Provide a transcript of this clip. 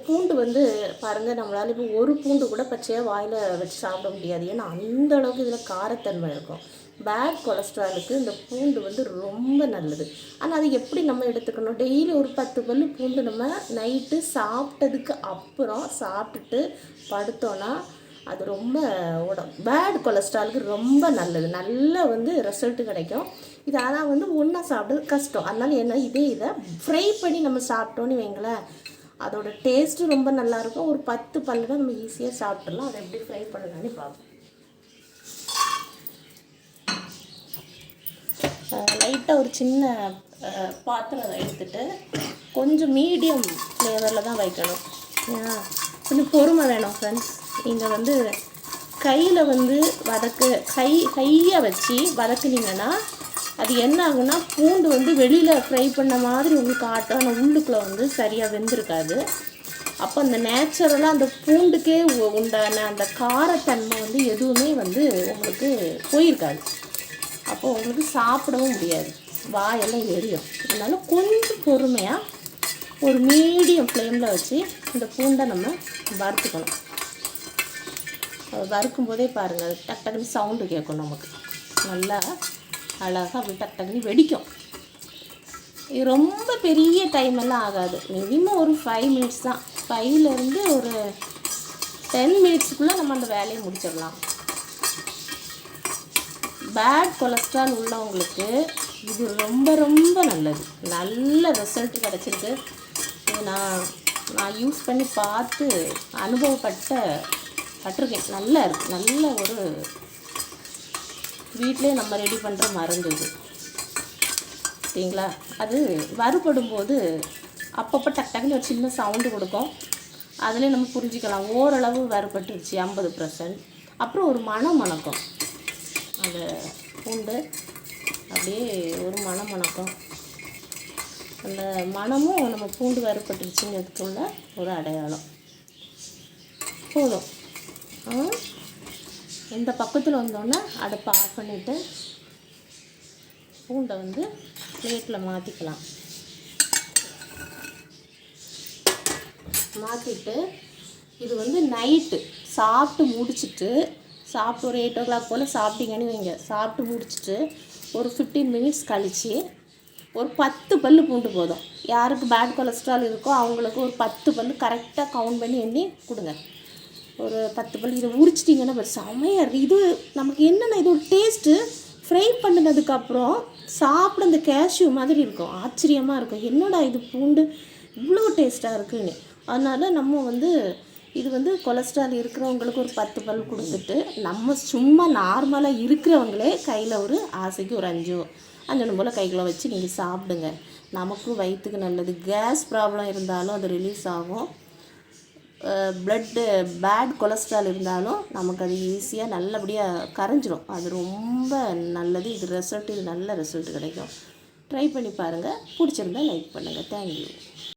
பூண்டு வந்து பாருங்கள், நம்மளால் இப்போ ஒரு பூண்டு கூட பச்சையாக வாயில் வச்சு சாப்பிட முடியாது. ஏன்னா அந்த அளவுக்கு இதில் காரத்தன்மை இருக்கும். பேட் கொலஸ்ட்ராலுக்கு இந்த பூண்டு வந்து ரொம்ப நல்லது. ஆனால் அது எப்படி நம்ம எடுத்துக்கணும்? டெய்லி ஒரு 10 பல்லு பூண்டு நம்ம நைட்டு சாப்பிட்டதுக்கு அப்புறம் சாப்பிட்டுட்டு படுத்தோன்னா அது ரொம்ப பேட் கொலஸ்ட்ராலுக்கு ரொம்ப நல்லது. நல்ல வந்து ரிசல்ட்டு கிடைக்கும். இது ஆனால் வந்து ஒன்றா சாப்பிட்றது கஷ்டம். அதனால் என்ன, இதை ஃப்ரை பண்ணி நம்ம சாப்பிட்டோன்னு வைங்களேன், அதோட டேஸ்ட்டு ரொம்ப நல்லாயிருக்கும். ஒரு 10 பல்லு தான் நம்ம ஈஸியாக சாப்பிட்றலாம். அதை எப்படி ஃப்ரை பண்ணுறதுன்னு பார்ப்போம். லைட்டாக ஒரு சின்ன பாத்திரம் எடுத்துகிட்டு கொஞ்சம் மீடியம் ஃப்ளேவரில் தான் வைக்கணும். கொஞ்சம் பொறுமை வேணும் ஃப்ரெண்ட்ஸ். நீங்கள் வந்து கையில் வந்து கையை வச்சு வதக்குனீங்கன்னா அது என்ன ஆகுன்னா, பூண்டு வந்து வெளியில் ஃப்ரை பண்ண மாதிரி உங்களுக்கு ஆட்டும். ஆனால் உள்ளுக்குள்ளே வந்து சரியாக வெந்திருக்காது. அப்போ அந்த நேச்சுரலாக அந்த பூண்டுக்கே உண்டான அந்த காரத்தன்மை வந்து எதுவுமே வந்து உங்களுக்கு போயிருக்காது. அப்போ உங்களுக்கு சாப்பிடவும் முடியாது, வாயெல்லாம் எரியும். அதனால் கொஞ்சம் பொறுமையாக ஒரு மீடியம் ஃப்ளேமில் வச்சு இந்த பூண்டை நம்ம வறுத்துக்கணும். வறுக்கும் போதே பாருங்கள், அது டக் டக்குன்னு சவுண்டு கேட்கும். நமக்கு நல்லா அழகாக அப்படி டக் டக்குன்னு வெடிக்கும். இது ரொம்ப பெரிய டைம் எல்லாம் ஆகாது. மினிமம் ஒரு 5 மினிட்ஸ் தான். 5லேருந்து ஒரு 10 மினிட்ஸுக்குள்ளே நம்ம அந்த வேலையை முடிச்சிடலாம். பேட் கொலஸ்ட்ரால் உள்ளவங்களுக்கு இது ரொம்ப ரொம்ப நல்லது. நல்ல ரிசல்ட் கிடச்சிருக்கு. நான் யூஸ் பண்ணி பார்த்து பட்டிருக்கேன். நல்லா இருக்குது. நல்ல ஒரு வீட்டிலே நம்ம ரெடி பண்ணுற மருந்து இது. சரிங்களா? அது வறுபடும் போது அப்பப்போ டக் டக்குன்னு ஒரு சின்ன சவுண்டு கொடுக்கும். அதிலே நம்ம புரிஞ்சிக்கலாம் ஓரளவு வறுபட்டுருச்சு 50%. அப்புறம் ஒரு மணக்கும். அந்த பூண்டு அப்படியே ஒரு மணக்கும். அந்த மணமும் நம்ம பூண்டு வறுபட்டுருச்சுங்கிறதுக்குள்ள ஒரு அடையாளம். போதும். இந்த பக்கத்தில் வந்தோன்னே அடுப்பை ஆஃப் பண்ணிவிட்டு பூண்டை வந்து பிளேட்டில் மாற்றிக்கலாம். மாற்றிட்டு இது வந்து நைட்டு சாப்பிட்டு முடிச்சுட்டு ஒரு 8 o'clock போல் சாப்பிட்டீங்கன்னு வைங்க. சாப்பிட்டு முடிச்சுட்டு ஒரு 15 மினிட்ஸ் கழித்து ஒரு 10 பல்லு பூண்டு போதும். யாருக்கு பேட் கொலஸ்ட்ரால் இருக்கோ அவங்களுக்கு ஒரு 10 பல்லு கரெக்டாக கவுண்ட் பண்ணி எண்ணி கொடுங்க. ஒரு 10 பல்லு இதை உரிச்சிட்டிங்கன்னா செமையாக. இது நமக்கு என்னென்ன, இது ஒரு டேஸ்ட்டு. ஃப்ரை பண்ணினதுக்கப்புறம் சாப்பிட இந்த கேஷ்யூ மாதிரி இருக்கும். ஆச்சரியமாக இருக்கும். என்னடா இது பூண்டு இவ்வளோ டேஸ்ட்டாக இருக்குன்னு. அதனால் நம்ம வந்து இது வந்து கொலஸ்ட்ரால் இருக்கிறவங்களுக்கு ஒரு 10 பல் கொடுத்துட்டு, நம்ம சும்மா நார்மலாக இருக்கிறவங்களே கையில் ஒரு ஆசைக்கு ஒரு 5 போல் கைக்குள்ளே வச்சு நீங்கள் சாப்பிடுங்க. நமக்கும் வயிற்றுக்கு நல்லது. கேஸ் ப்ராப்ளம் இருந்தாலும் அது ரிலீஸ் ஆகும். பேட் கொலஸ்ட்ரால் இருந்தாலும் நமக்கு அது ஈஸியாக நல்லபடியாக கரைஞ்சிரும். அது ரொம்ப நல்லது. இது நல்ல ரிசல்ட் கிடைக்கும். ட்ரை பண்ணி பாருங்கள். பிடிச்சிருந்தா லைக் பண்ணுங்கள். தேங்க்யூ.